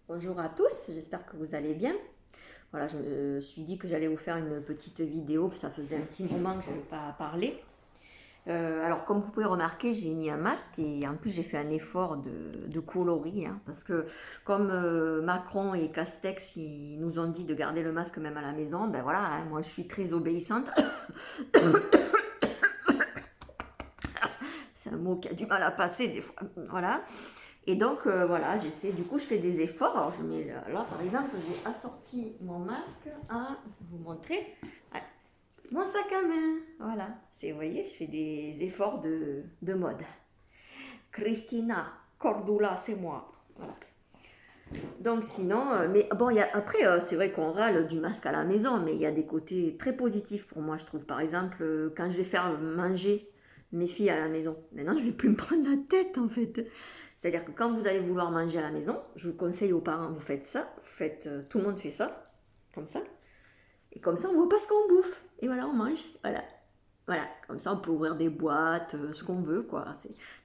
Bonjour à tous, j'espère que vous allez bien. Voilà, je me suis dit que j'allais vous faire une petite vidéo, ça faisait un petit moment que je n'avais pas parlé. Alors, comme vous pouvez remarquer, j'ai mis un masque et en plus j'ai fait un effort de coloris, hein, parce que comme Macron et Castex ils nous ont dit de garder le masque même à la maison, ben voilà, hein, moi je suis très obéissante. C'est un mot qui a du mal à passer des fois, voilà. Et donc voilà, j'essaie, du coup je fais des efforts. Alors je mets là par exemple, j'ai assorti mon masque à, je vais vous montrer, à mon sac à main. Voilà, vous voyez, je fais des efforts de mode. Christina Cordula, c'est moi. Voilà. Donc sinon, mais bon, après, c'est vrai qu'on râle du masque à la maison, mais il y a des côtés très positifs pour moi, je trouve. Par exemple, quand je vais faire manger mes filles à la maison, maintenant je ne vais plus me prendre la tête en fait. C'est-à-dire que quand vous allez vouloir manger à la maison, je vous conseille aux parents, vous faites ça, vous faites, tout le monde fait ça, comme ça, et comme ça on voit pas ce qu'on bouffe. Et voilà, on mange, voilà. Voilà, comme ça on peut ouvrir des boîtes, ce qu'on veut, quoi.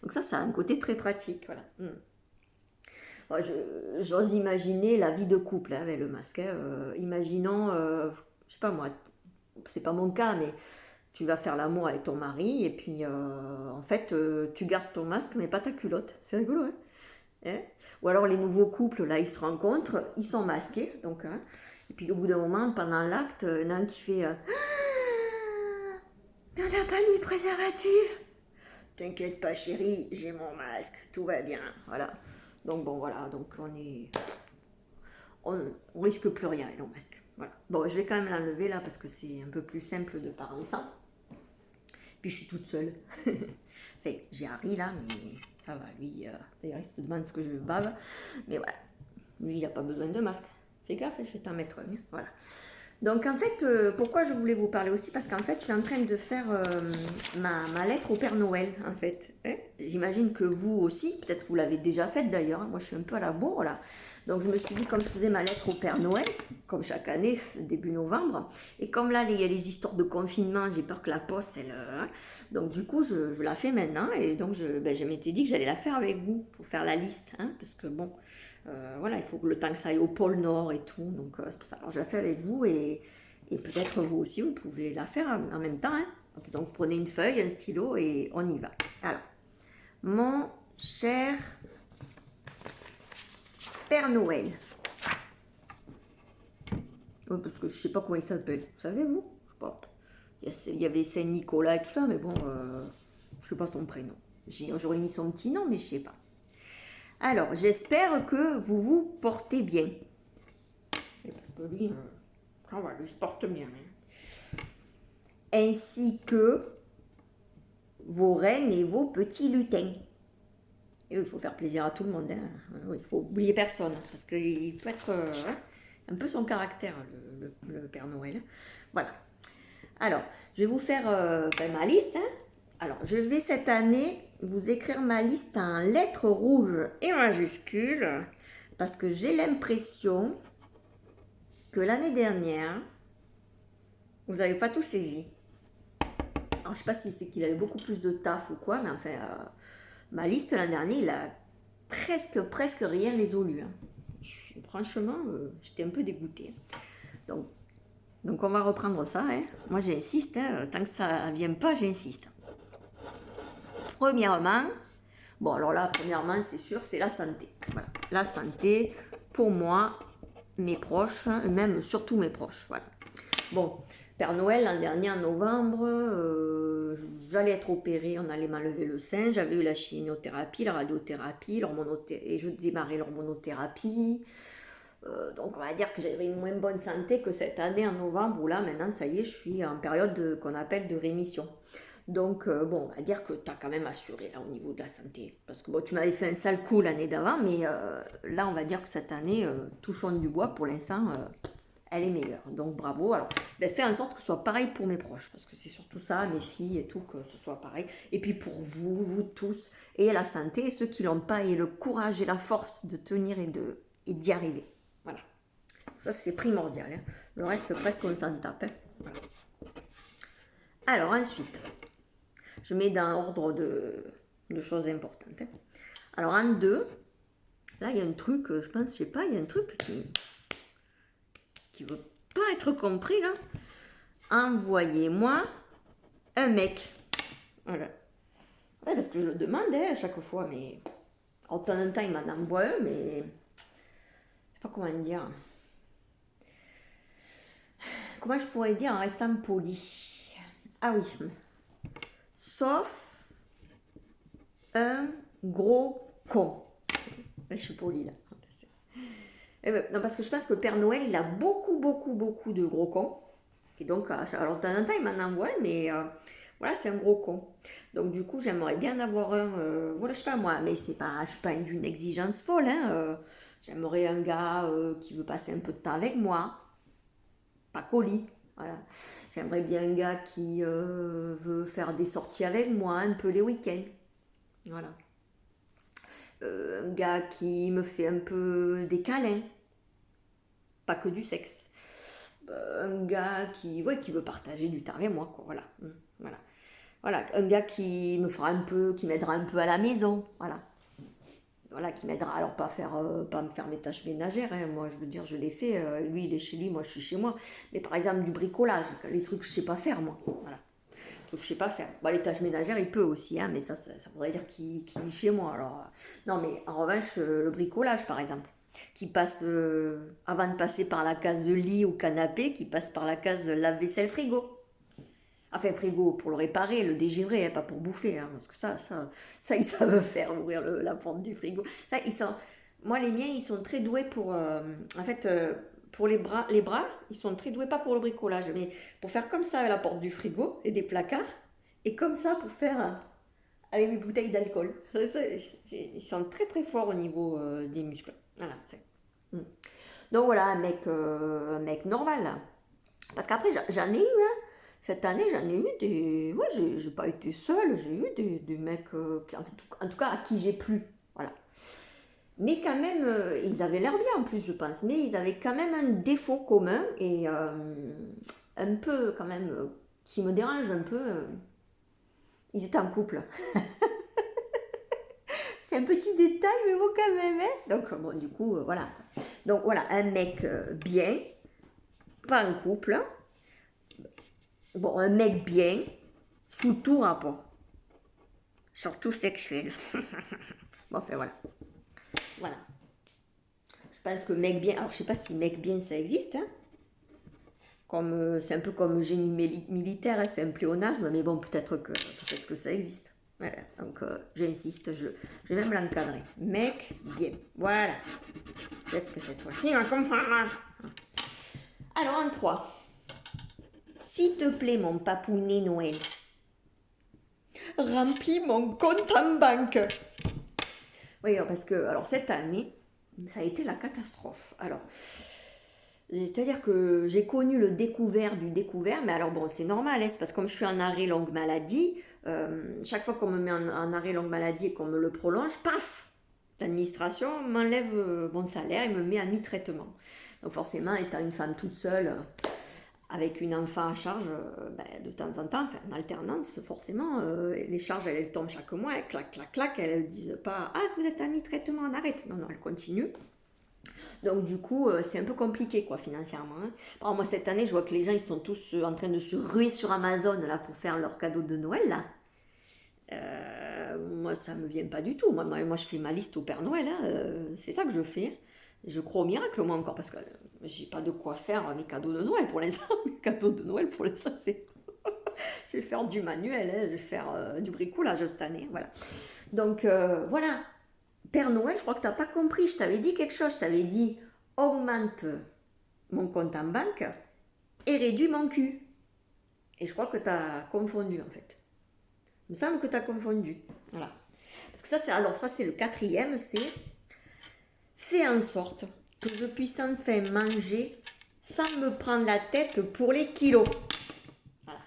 Donc ça a un côté très pratique, voilà. Moi, j'ose imaginer la vie de couple hein, avec le masque. Hein. Imaginons, je sais pas moi, c'est pas mon cas, mais tu vas faire l'amour avec ton mari et puis en fait tu gardes ton masque mais pas ta culotte. C'est rigolo, hein, hein. Ou alors les nouveaux couples, là, ils se rencontrent, ils sont masqués, donc, hein, et puis au bout d'un moment, pendant l'acte, il y en a un qui fait mais on n'a pas mis le préservatif. T'inquiète pas, chérie, j'ai mon masque, tout va bien. Voilà. Donc bon, voilà, donc on risque plus rien avec nos masques. Voilà. Bon, je vais quand même l'enlever là parce que c'est un peu plus simple de parler sans. Puis je suis toute seule. Enfin, j'ai Harry là, mais ça va, lui, d'ailleurs il se demande ce que je bave. Mais voilà, lui il n'a pas besoin de masque. Fais gaffe, je vais t'en mettre un. Voilà. Donc en fait, pourquoi je voulais vous parler aussi? Parce qu'en fait, je suis en train de faire ma lettre au Père Noël, en fait. Hein. J'imagine que vous aussi, peut-être que vous l'avez déjà faite d'ailleurs. Moi, je suis un peu à la bourre là. Donc je me suis dit, comme je faisais ma lettre au Père Noël, comme chaque année, début novembre, et comme là, il y a les histoires de confinement, j'ai peur que la poste, elle... hein. Donc du coup, je la fais maintenant, et donc je m'étais dit que j'allais la faire avec vous, pour faire la liste, hein, parce que bon... voilà, il faut que le temps que ça aille au pôle Nord et tout. Donc c'est pour ça. Alors je la fais avec vous et peut-être vous aussi, vous pouvez la faire en même temps. Hein. Donc vous prenez une feuille, un stylo et on y va. Alors, mon cher Père Noël. Oui, parce que je sais pas comment il s'appelle. Savez-vous? Je sais pas. Il y avait Saint-Nicolas et tout ça, mais bon, je sais pas son prénom. J'aurais mis son petit nom, mais je sais pas. Alors, j'espère que vous vous portez bien. Et parce que lui, ça va, lui se porte bien. Hein. Ainsi que vos reines et vos petits lutins. Et il faut faire plaisir à tout le monde. Hein. Oui, il faut oublier personne. Parce qu'il peut être un peu son caractère, le Père Noël. Voilà. Alors, je vais vous faire ma liste. Hein. Alors, je vais cette année vous écrire ma liste en lettres rouges et majuscules. Parce que j'ai l'impression que l'année dernière, vous n'avez pas tout saisi. Alors, je sais pas si c'est qu'il avait beaucoup plus de taf ou quoi, mais enfin, ma liste l'an dernier, il a presque rien résolu. Hein. Franchement, j'étais un peu dégoûtée. Donc, on va reprendre ça. Hein. Moi, j'insiste. Hein. Tant que ça ne vient pas, j'insiste. Premièrement, bon, alors là, premièrement, c'est sûr, c'est la santé. Voilà. La santé, pour moi, mes proches, même surtout mes proches. Voilà. Bon, Père Noël, l'an dernier, en novembre, j'allais être opérée, on allait m'enlever le sein, j'avais eu la chimiothérapie, la radiothérapie, et je démarrais l'hormonothérapie. Donc on va dire que j'avais une moins bonne santé que cette année en novembre, où là, maintenant, ça y est, je suis en période qu'on appelle de rémission. Donc, bon, on va dire que tu as quand même assuré là au niveau de la santé. Parce que bon, tu m'avais fait un sale coup l'année d'avant, mais là, on va dire que cette année, touchons du bois, pour l'instant, elle est meilleure. Donc, bravo. Alors, fais en sorte que ce soit pareil pour mes proches, parce que c'est surtout ça, mes filles et tout, que ce soit pareil. Et puis pour vous, vous tous, ayez la santé, et ceux qui l'ont pas, ayez le courage et la force de tenir et d'y arriver. Voilà. Ça, c'est primordial. Hein. Le reste, presque, on s'en tape. Hein. Voilà. Alors, ensuite, je mets dans ordre de choses importantes. Hein. Alors, en deux, Là, il y a un truc, je pense, je sais pas, il y a un truc qui veut pas être compris, là. Envoyez-moi un mec. Voilà. Ouais, parce que je le demandais à chaque fois, mais en temps en temps, il m'en envoie un, mais je sais pas comment dire. Comment je pourrais dire en restant poli? Ah oui. Sauf un gros con. Je suis polie là. Non, parce que je pense que le Père Noël, il a beaucoup de gros cons. Et donc, alors de temps en temps, il m'en envoie, mais voilà, c'est un gros con. Donc, du coup, j'aimerais bien avoir un. Voilà, je sais pas moi, mais c'est pas, je suis pas d'une exigence folle. Hein, j'aimerais un gars qui veut passer un peu de temps avec moi. Pas colis. Voilà. J'aimerais bien un gars qui veut faire des sorties avec moi, un peu les week-ends. Voilà. Un gars qui me fait un peu des câlins. Pas que du sexe. Un gars qui veut partager du temps avec moi, quoi. Voilà. Voilà. Voilà. Un gars qui me fera un peu, qui m'aidera un peu à la maison. Voilà. Voilà, qui m'aidera. Alors, pas me faire mes tâches ménagères. Hein. Moi, je veux dire, je l'ai fait. Lui, il est chez lui, moi, je suis chez moi. Mais par exemple, du bricolage, les trucs que je sais pas faire, moi. Voilà. Les trucs que je sais pas faire. Bah, les tâches ménagères, il peut aussi, hein, mais ça voudrait dire qu'il vit chez moi. Alors, non, mais en revanche, le bricolage, par exemple, qui passe, avant de passer par la case de lit ou canapé, qui passe par la case lave-vaisselle frigo. Enfin, frigo pour le réparer, le dégivrer, hein, pas pour bouffer, hein, parce que ça, ils savent faire, ouvrir la porte du frigo. Ça, moi, les miens, ils sont très doués pour, en fait, pour les bras, ils sont très doués, pas pour le bricolage, mais pour faire comme ça avec la porte du frigo et des placards, et comme ça pour faire avec mes bouteilles d'alcool. Ils sont très forts au niveau des muscles. Voilà. Donc voilà, un mec normal. Là. Parce qu'après, j'en ai eu, hein. Cette année, j'en ai eu des. Ouais, j'ai pas été seule, j'ai eu des mecs, en tout cas, à qui j'ai plu. Voilà. Mais quand même, ils avaient l'air bien en plus, je pense. Mais ils avaient quand même un défaut commun et un peu, quand même, qui me dérange un peu. Ils étaient en couple. C'est un petit détail, mais bon, quand même. Hein. Donc, bon, du coup, voilà. Donc, voilà, un mec bien, pas en couple. Bon, un mec bien, sous tout rapport. Surtout sexuel. Bon, enfin, voilà. Voilà. Je pense que mec bien... Alors, je sais pas si mec bien, ça existe. Hein. Comme, c'est un peu comme génie militaire, hein, c'est un pléonasme, mais bon, peut-être que ça existe. Voilà, donc j'insiste, je vais même l'encadrer. Mec bien. Voilà. Peut-être que cette fois-ci, on va comprendre. Alors, en 3. S'il te plaît, mon papounet Noël, remplis mon compte en banque. Oui, parce que alors cette année, ça a été la catastrophe. Alors, c'est-à-dire que j'ai connu le découvert du découvert, mais alors bon, c'est normal, hein, c'est parce que comme je suis en arrêt longue maladie, chaque fois qu'on me met en arrêt longue maladie et qu'on me le prolonge, paf, l'administration m'enlève mon salaire et me met à mi-traitement. Donc forcément, étant une femme toute seule, avec une enfant à charge, de temps en temps, enfin, en alternance, forcément, les charges, elles tombent chaque mois, elles clac, elles ne disent pas « Ah, vous êtes à mi-traitement, on arrête !» Non, elles continuent. Donc du coup, c'est un peu compliqué, quoi, financièrement. Hein. Alors, moi, cette année, je vois que les gens, ils sont tous en train de se ruer sur Amazon, là, pour faire leur cadeau de Noël, là. Moi, ça me vient pas du tout. Moi, je fais ma liste au Père Noël, hein. C'est ça que je fais. Je crois au miracle, moi, encore, parce que j'ai pas de quoi faire mes cadeaux de Noël pour l'instant. Mes cadeaux de Noël, pour l'instant, c'est... je vais faire du manuel, hein. Je vais faire du bricolage cette année, voilà. Donc, voilà. Père Noël, je crois que tu n'as pas compris. Je t'avais dit quelque chose. Je t'avais dit augmente mon compte en banque et réduis mon cul. Et je crois que tu as confondu, en fait. Il me semble que tu as confondu. Voilà. Parce que ça, c'est le 4e, c'est fais en sorte que je puisse enfin manger sans me prendre la tête pour les kilos. Voilà,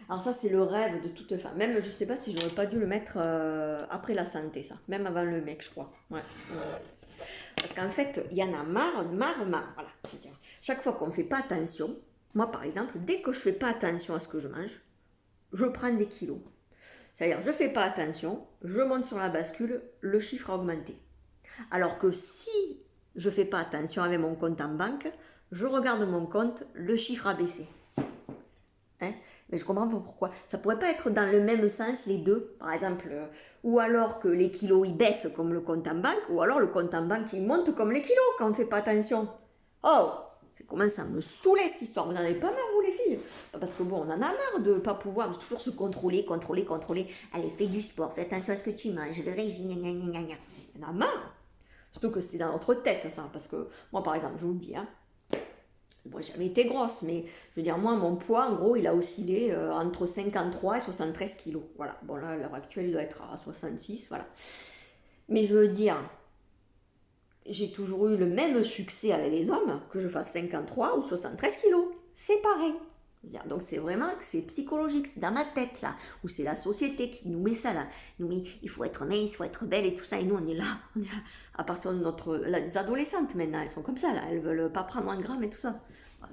alors ça, c'est le rêve de toute femme. Même, je sais pas si j'aurais pas dû le mettre après la santé, ça. Même avant le mec, je crois. Ouais. Parce qu'en fait, il y en a marre. Voilà. Chaque fois qu'on ne fait pas attention, moi, par exemple, dès que je fais pas attention à ce que je mange, je prends des kilos. C'est-à-dire, je fais pas attention, je monte sur la bascule, le chiffre a augmenté. Alors que si je fais pas attention avec mon compte en banque, je regarde mon compte, le chiffre a baissé. Hein? Mais je comprends pas pourquoi. Ça pourrait pas être dans le même sens les deux, par exemple, ou alors que les kilos ils baissent comme le compte en banque, ou alors le compte en banque il monte comme les kilos quand on fait pas attention. Oh, ça commence à me saouler cette histoire. Vous n'en avez pas marre vous les filles? Parce que bon, on en a marre de pas pouvoir toujours se contrôler. Allez, fais du sport, fais attention à ce que tu manges, le régime, gna gna gna gna. On en a marre. Surtout que c'est dans notre tête ça, parce que moi par exemple, je vous le dis, hein, bon, j'ai jamais été grosse, mais je veux dire, moi, mon poids, en gros, il a oscillé entre 53 et 73 kilos. Voilà. Bon, là, à l'heure actuelle, il doit être à 66, voilà. Mais je veux dire, j'ai toujours eu le même succès avec les hommes, que je fasse 53 ou 73 kilos. C'est pareil. Je veux dire, donc c'est vraiment que c'est psychologique, c'est dans ma tête là, ou c'est la société qui nous met ça là. Nous, il faut être mince, il faut être belle et tout ça, et nous on est là. À partir de notre. Les adolescentes maintenant, elles sont comme ça là, elles veulent pas prendre un gramme et tout ça.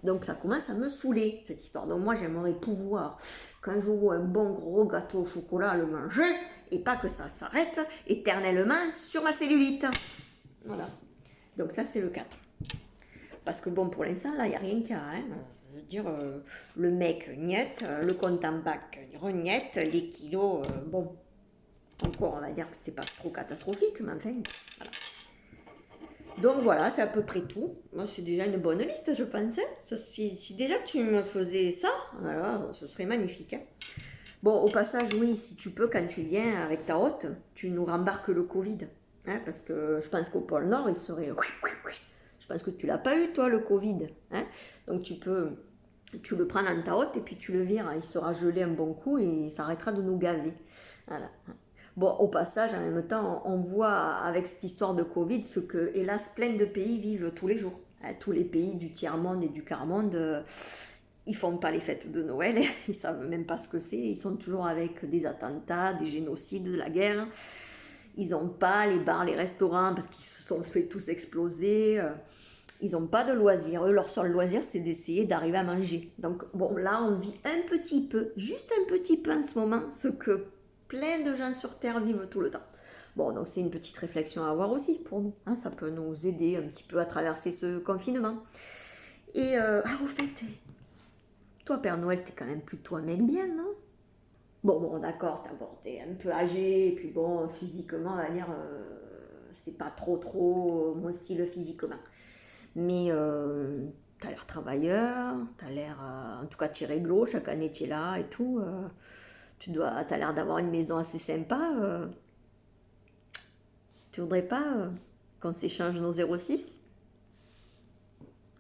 Donc ça commence à me saouler cette histoire. Donc moi j'aimerais pouvoir, quand je vois un bon gros gâteau au chocolat, le manger, et pas que ça s'arrête éternellement sur ma cellulite. Voilà. Donc ça c'est le 4. Parce que bon, pour l'instant, là, il n'y a rien qu'à. Hein. Je veux dire, le mec, niette, le compte en banque, reniette, les kilos, bon. Encore, on va dire que c'était pas trop catastrophique, mais enfin, voilà. Donc voilà, c'est à peu près tout. Moi, c'est déjà une bonne liste, je pensais. Si déjà tu me faisais ça, alors, ce serait magnifique. Hein. Bon, au passage, oui, si tu peux, quand tu viens avec ta hôte, tu nous rembarques le Covid. Hein, parce que je pense qu'au pôle Nord, il serait... Je pense que tu l'as pas eu, toi, le Covid. Hein. Donc tu le prends dans ta hôte et puis tu le vires. Il sera gelé un bon coup et il s'arrêtera de nous gaver. Voilà. Bon, au passage, en même temps, on voit avec cette histoire de Covid ce que, hélas, plein de pays vivent tous les jours. Tous les pays du tiers-monde et du quart-monde, ils font pas les fêtes de Noël, ils savent même pas ce que c'est. Ils sont toujours avec des attentats, des génocides, de la guerre. Ils n'ont pas les bars, les restaurants parce qu'ils se sont fait tous exploser. Ils n'ont pas de loisirs. Eux, leur seul loisir, c'est d'essayer d'arriver à manger. Donc, bon, là, on vit un petit peu, juste un petit peu en ce moment, ce que plein de gens sur Terre vivent tout le temps. Bon, donc c'est une petite réflexion à avoir aussi pour nous. Hein, ça peut nous aider un petit peu à traverser ce confinement. Et, au fait, toi, Père Noël, t'es quand même plutôt un mec bien, non? Bon, d'accord, t'es un peu âgé, et puis bon, physiquement, on va dire, c'est pas trop mon style physiquement. Mais t'as l'air travailleur, t'as l'air, en tout cas, t'es réglo, chaque année t'es là et tout. T'as l'air d'avoir une maison assez sympa. Tu voudrais pas qu'on s'échange nos 06?